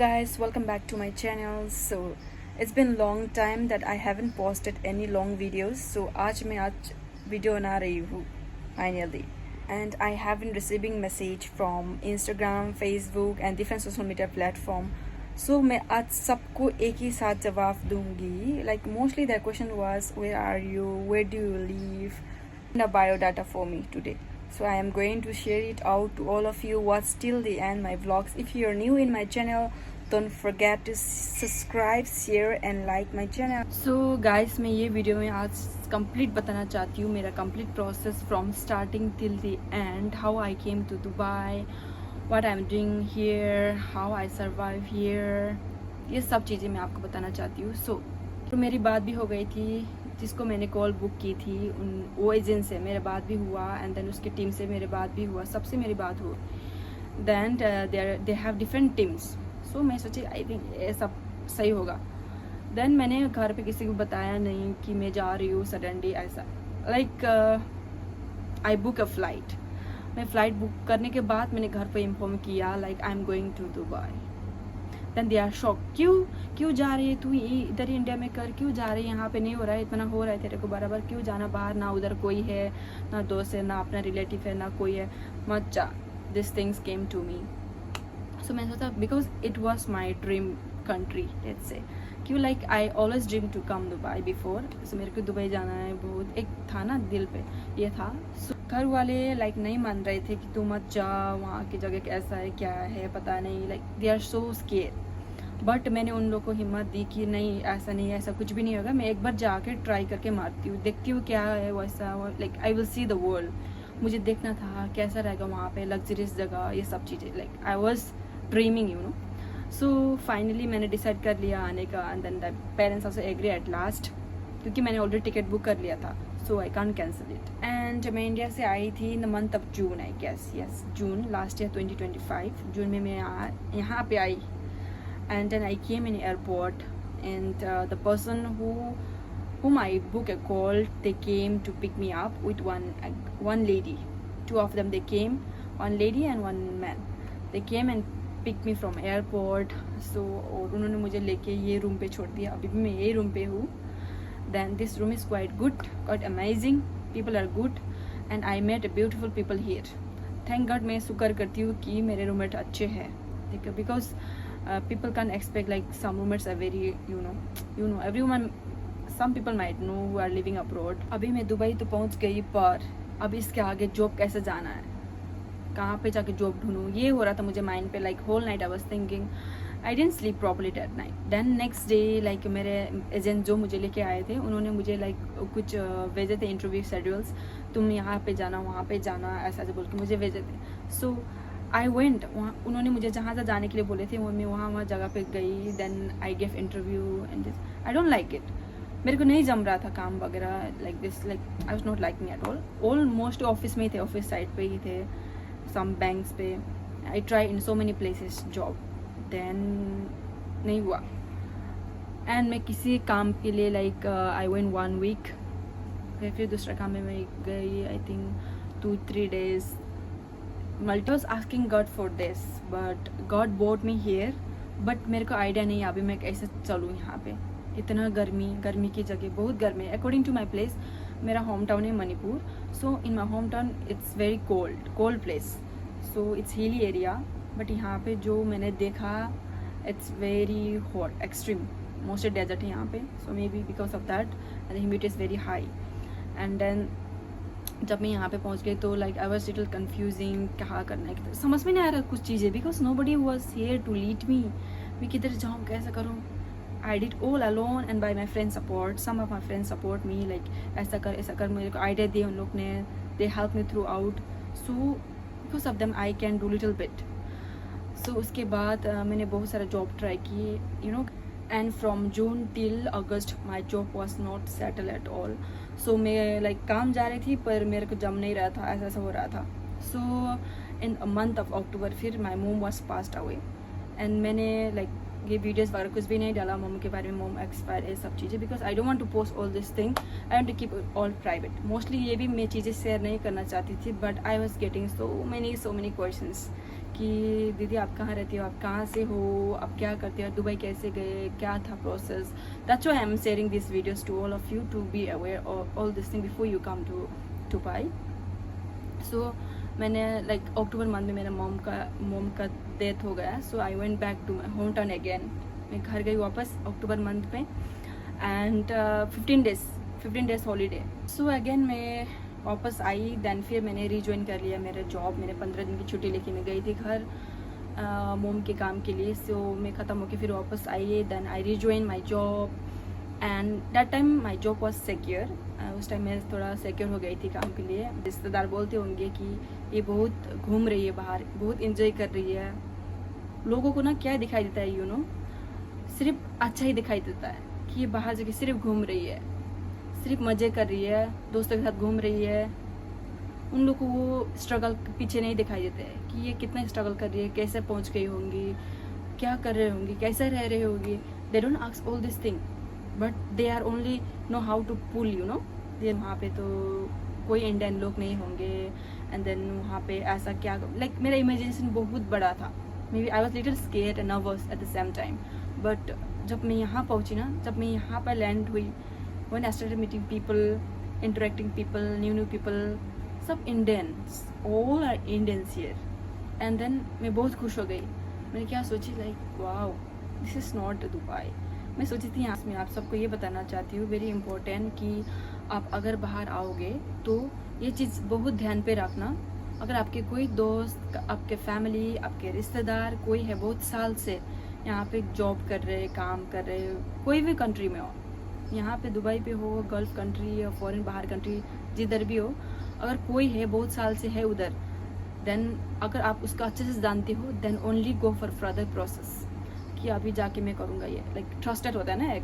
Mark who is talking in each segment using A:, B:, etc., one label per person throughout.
A: Guys, welcome back to my channel. So it's been long time that I haven't posted any long videos. So आज video बना रही हूँ finally. And I have been receiving message from Instagram, Facebook and different social media platform. So मैं आज सबको एक ही साथ जवाब दूंगी. Like mostly their question was, where are you? Where do you live? And a biodata for me today. So I am going to share it out to all of you. Watch till the end my vlogs. If you are new in my channel, don't forget to subscribe, share and like my channel. So guys, मैं ये video में आज complete बताना चाहती हूँ मेरा complete process from starting till the end, how I came to Dubai, what I am doing here, how I survive here, ये सब चीज़ें मैं आपको बताना चाहती हूँ. सो तो मेरी बात भी हो गई थी, जिसको मैंने कॉल बुक की थी वो एजेंट से मेरा बात भी हुआ एंड देन उसकी टीम से मेरे बात भी हुआ, सबसे मेरी बात हुई. Then they have different teams. So मैं सोची आई थिंक ये सब सही होगा. देन मैंने घर पे किसी को बताया नहीं कि मैं जा रही हूँ सडनली ऐसा. Like I book a flight. मैं फ़्लाइट बुक करने के बाद मैंने घर पे इन्फॉर्म किया like I am going to Dubai. Then they are shock, क्यों जा रही है तू, इधर ही इंडिया में कर, क्यों जा रही है, यहाँ पे नहीं हो रहा है, इतना हो रहा है तेरे को बराबर, क्यों जाना बाहर, ना उधर कोई है, ना दोस्त है, ना अपना रिलेटिव है, ना कोई है, मत जा. This things came to me. So मैं सोचा because it was my dream country let's say, क्यों like I always dream to come Dubai before. So मेरे को दुबई जाना है बहुत, एक था ना दिल पे ये था. सो घर वाले लाइक नहीं मान रहे थे कि तू मत जा, वहाँ की जगह कैसा है क्या है पता नहीं, like they are so scare. But मैंने उन लोगों को हिम्मत दी कि नहीं ऐसा नहीं है, ऐसा कुछ भी नहीं होगा, मैं एक बार जाके ट्राई करके मारती हूँ, देखती हूँ क्या है वैसा, like I will see the world. मुझे देखना था कैसा रहेगा वहाँ पे, लग्जरियस जगह, ये सब चीज़ें, like I was dreaming you know. So finally मैंने डिसाइड कर लिया आने का and then the parents also agree at last, क्योंकि मैंने ऑलरेडी टिकट बुक कर लिया था. So I can't cancel it. And मैं इंडिया से आई थी in the month of June I guess, yes June last year 2025 जून में मैं यहाँ पे आई. And then I came in airport and the person whom I booked a call, they came to pick me up with one lady. Two of them they came, one lady and one man. They came and picked me from airport. So और उन्होंने मुझे लेके ये room पे छोड़ दिया. अभी भी मैं ये रूम पे हूँ. Then this room is quite good, quite amazing. People are good and I met beautiful people here. Thank God, मैं शुक्र करती हूँ कि मेरे रूममेट अच्छे हैं. Because people can't expect, like some roommates are very you know everyone, some people might know who are living abroad. अभी मैं दुबई तो पहुंच गई, पर अब इसके आगे जॉब कैसे जाना है, कहाँ पे जाके जॉब ढूंढूँ, ये हो रहा था मुझे माइंड पे. Like whole night I was thinking, I didn't sleep properly that night. Then next day like मेरे एजेंट जो मुझे लेके आए थे उन्होंने मुझे लाइक कुछ भेजे थे इंटरव्यू शेड्यूल्स, तुम यहाँ पे जाना वहाँ पे जाना ऐसा ऐसे बोल के मुझे भेजे थे. सो आई वेंट वहाँ, उन्होंने मुझे जहाँ से जाने के लिए बोले थे वो मैं वहाँ जगह पे गई. Then I gave interview and this I don't like it. मेरे को नहीं जम रहा था काम वगैरह, like this, like I was not like me at all. Almost office में ही थे, ऑफिस साइड पे ही थे, सम बैंक्स पे. I try in so many places job, then नहीं हुआ. एंड मैं किसी काम के लिए लाइक आई वेंट 1 week, फिर दूसरा काम में मैं गई I think 2-3 days. I was asking God for this, but God brought me here. But मेरे को आइडिया नहीं अभी मैं कैसे चलूँ यहाँ पे. इतना गर्मी की जगह, बहुत गर्मी है. अकॉर्डिंग टू माई प्लेस, मेरा होम टाउन है Manipur. So in my home town it's very cold place. So it's hilly area. But यहाँ पे जो मैंने देखा it's very hot, extreme, mostly desert है यहाँ पे. So maybe because of that the humidity is very high. And then जब मैं यहाँ पे पहुँच गई तो like I was little confusing, क्या करना है समझ में नहीं आ रहा कुछ चीज़ें, because nobody was here to lead me. मैं किधर जाऊँ, कैसा करूँ. I did all alone and by my friend support. Some of my friend support me, like ऐसा कर, मेरे को आइडिया दिए उन लोग ने. They help me throughout. So because of them I can do little bit. सो उसके बाद मैंने बहुत सारा जॉब ट्राई किए you know. And from June till August my job was not settle at all. So मैं like काम जा रही थी पर मेरे को जम नहीं रहा था, ऐसा ऐसा हो रहा था. सो इन मंथ ऑफ अक्टूबर फिर माई मोम वॉज पास्ड अवे. एंड मैंने लाइक ये वीडियोज़ वगैरह कुछ भी नहीं डाला मम के बारे में, मम एक्सपायर ये सब चीज़ें, because I don't want to post all this thing. I want to keep all private. Mostly ये भी मैं चीज़ें शेयर नहीं करना चाहती थी, but I was getting so many questions कि दीदी आप कहाँ रहती हो, आप कहाँ से हो, आप क्या करते हो, दुबई कैसे गए, क्या था process. That's why I am sharing this videos to all of you to be aware all this thing before you come to Dubai. So मैंने लाइक अक्टूबर मंथ में मेरा मॉम का डेथ हो गया. So I went back to my home town again. मैं घर गई वापस अक्टूबर मंथ में and 15 days holiday. So again मैं वापस आई. देन फिर मैंने रीज्वाइन कर लिया मेरा जॉब. मैंने 15 दिन की छुट्टी लेके मैं गई थी घर मोम के काम के लिए. सो मैं ख़त्म होके फिर वापस आई. Then I rejoin my job and that time my job was secure. उस टाइम मैं थोड़ा सिक्योर हो गई थी काम के लिए. रिश्तेदार बोलते होंगे कि ये बहुत घूम रही है बाहर, बहुत इंजॉय कर रही है. लोगों को ना क्या दिखाई देता है, यू नो, सिर्फ अच्छा ही दिखाई देता है कि ये बाहर जाके सिर्फ घूम रही है, सिर्फ मज़े कर रही है, दोस्तों के साथ घूम रही है. उन लोगों को वो स्ट्रगल पीछे नहीं दिखाई देते हैं कि ये कितना स्ट्रगल कर रही है, कैसे पहुंच गई होंगी, क्या कर रहे होंगी, कैसे रह रहे होंगी. They don't ask all this thing but they are only know how to pull, you know. Then वहाँ पे तो कोई इंडियन लोग नहीं होंगे. एंड देन वहाँ पे ऐसा क्या लाइक मेरा इमेजिनेशन बहुत बड़ा था. Maybe I was little scared and nervous at the same time. But जब मैं यहाँ पहुँची ना, जब मैं यहाँ पर लैंड हुई, when I started meeting people, interacting people, new people, सब Indians, all are Indians here. And then मैं बहुत खुश हो गई. मैंने क्या सोची, like wow, this is not Dubai. मैं सोची थी यहाँ मैं आप सबको ये बताना चाहती हूँ वेरी इंपॉर्टेंट कि आप अगर बाहर आओगे तो ये चीज़ बहुत ध्यान पे रखना. अगर आपके कोई दोस्त, आपके फैमिली, आपके रिश्तेदार कोई है बहुत साल से यहाँ पे जॉब कर रहे, काम कर रहे, कोई भी कंट्री में हो, यहाँ पे दुबई पे हो, गल्फ कंट्री या फॉरेन बाहर कंट्री जिधर भी हो, अगर कोई है बहुत साल से है उधर, देन अगर आप उसका अच्छे से जानते हो then only go for further process कि अभी जाके मैं करूँगा ये. लाइक ट्रस्टेड होता है ना एक.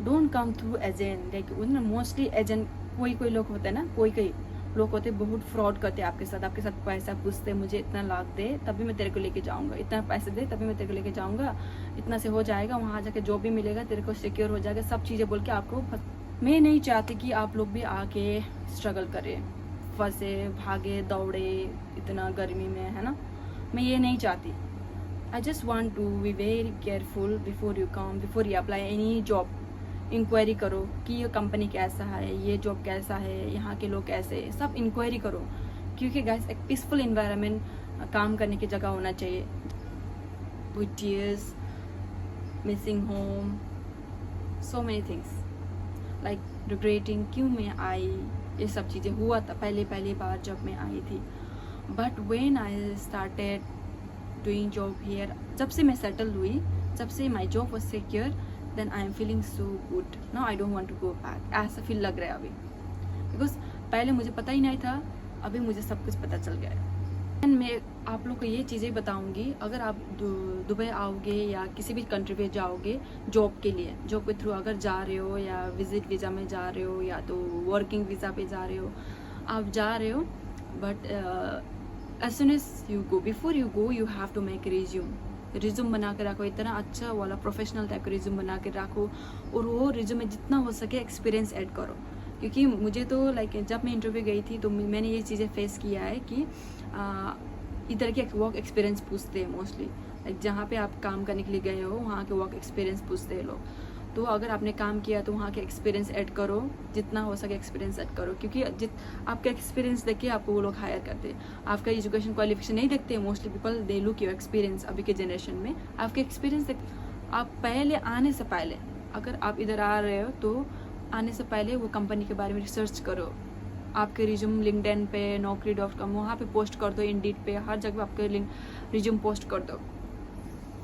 A: Don't come through agent. Like mostly agent कोई लोग होते हैं ना, कोई लोग होते हैं बहुत फ्रॉड करते हैं आपके साथ पैसा पूछते, मुझे इतना लाख दे तभी मैं तेरे को लेके जाऊंगा, इतना पैसे दे तभी मैं तेरे को लेके जाऊंगा, इतना से हो जाएगा, वहाँ जाके जो भी मिलेगा तेरे को सिक्योर हो जाएगा, सब चीज़ें बोल के आपको. मैं नहीं चाहती कि आप लोग भी आके स्ट्रगल करें, फंसे, भागे, दौड़े इतना गर्मी में, है ना. मैं ये नहीं चाहती. I just want to be very careful before you come, before you apply any job. Inquiry करो कि ये कंपनी कैसा है, ये जॉब कैसा है, यहाँ के लोग कैसे हैं, सब इंक्वायरी करो. क्योंकि गाइस एक पीसफुल इन्वायरमेंट काम करने की जगह होना चाहिए. With tears, missing home, so many things like regretting क्यों मैं आई, ये सब चीज़ें हुआ था पहली बार जब मैं आई थी. But when I started doing job here, जब से मैं सेटल हुई, जब से माई job was secure, then I am feeling so good. Now I don't want to go back. ऐसा फील लग रहा है अभी, बिकॉज पहले मुझे पता ही नहीं था, अभी मुझे सब कुछ पता चल गया है. एंड मैं आप लोग को ये चीज़ें बताऊंगी. अगर आप दुबई आओगे या किसी भी कंट्री पे जाओगे जॉब के लिए, जॉब के थ्रू अगर जा रहे हो या विजिट वीज़ा में जा रहे हो या तो वर्किंग वीज़ा पे जा रहे हो, आप जा रहे हो, but as soon as you go, before you go you have to make resume बना के रखो. इतना अच्छा वाला प्रोफेशनल टाइप का रिज्यूम बना के रखो. और वो रिज्यूम में जितना हो सके एक्सपीरियंस ऐड करो. क्योंकि मुझे तो लाइक जब मैं इंटरव्यू गई थी तो मैंने ये चीज़ें फेस किया है कि इधर के वर्क एक्सपीरियंस पूछते हैं मोस्टली. लाइक जहाँ पे आप काम करने के लिए गए हो वहाँ के वर्क एक्सपीरियंस पूछते हैं लोग. तो अगर आपने काम किया तो वहाँ के एक्सपीरियंस ऐड करो, जितना हो सके एक्सपीरियंस ऐड करो. क्योंकि आपका एक्सपीरियंस देख के आपको वो लोग हायर करते हैं. आपका एजुकेशन क्वालिफिकेशन नहीं देखते हैं mostly people, they look your experience. अभी के जनरेशन में आपके एक्सपीरियंस देख. आप पहले आने से पहले, अगर आप इधर आ रहे हो तो आने से पहले वो कंपनी के बारे में रिसर्च करो. आपके रिज्यूम लिंक्डइन पे, naukri.com वहाँ पे पोस्ट कर दो, इंडीड पे, हर जगह आपके रिज्यूम पोस्ट कर दो.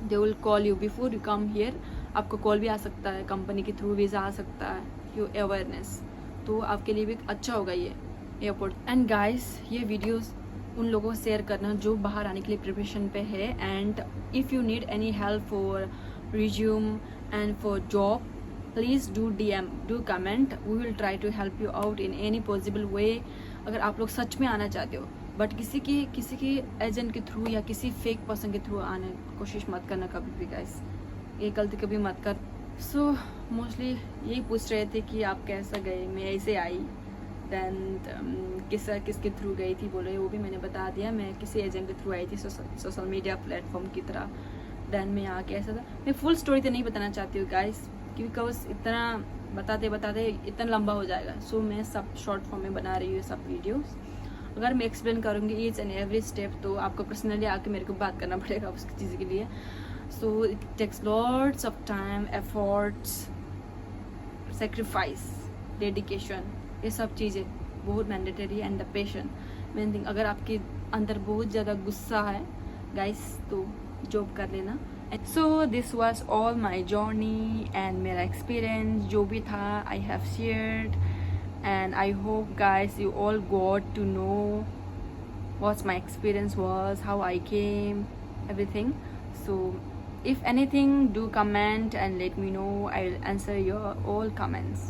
A: They will call you before you come here. आपको कॉल भी आ सकता है, कंपनी के थ्रू वीज़ा आ सकता है. यू अवेयरनेस तो आपके लिए भी अच्छा होगा ये एयरपोर्ट. एंड गाइस, ये वीडियोस उन लोगों को शेयर करना जो बाहर आने के लिए प्रिपरेशन पे है. And if you need any help for resume and for job, please do DM, do comment. We will try to help you out in any possible way. अगर आप लोग सच में आना चाहते हो, बट किसी की एजेंट के थ्रू या किसी फेक पर्सन के थ्रू आने की कोशिश मत करना कभी भी गाइस. ये गलती कभी मत कर. सो मोस्टली यही पूछ रहे थे कि आप कैसा गए. मैं ऐसे आई, दैन किसके थ्रू गई थी बोले, वो भी मैंने बता दिया। मैं किसी एजेंट के थ्रू आई थी सोशल मीडिया प्लेटफॉर्म की तरह। दैन मैं आके ऐसा था, मैं फुल स्टोरी तो नहीं बताना चाहती हूँ गाइस, बिकॉज इतना बताते बताते इतना लंबा हो जाएगा। सो मैं सब शॉर्ट फॉर्म में बना रही हूँ सब वीडियोस। अगर मैं एक्सप्लेन करूँगी ईच एंड एवरी स्टेप तो आपको पर्सनली आके मेरे को बात करना पड़ेगा उसकी चीज़ के लिए। So it takes lots of time, efforts, sacrifice, dedication, ये सब चीज़ें बहुत mandatory and the patient main thing. अगर आपके अंदर बहुत ज़्यादा गुस्सा है गाइस तो जॉब कर लेना। So this was all my journey and मेरा एक्सपीरियंस जो भी था I have shared, and I hope guys you all got to know what my experience was, how I came, everything. So if anything, do comment and let me know. I'll answer your all comments.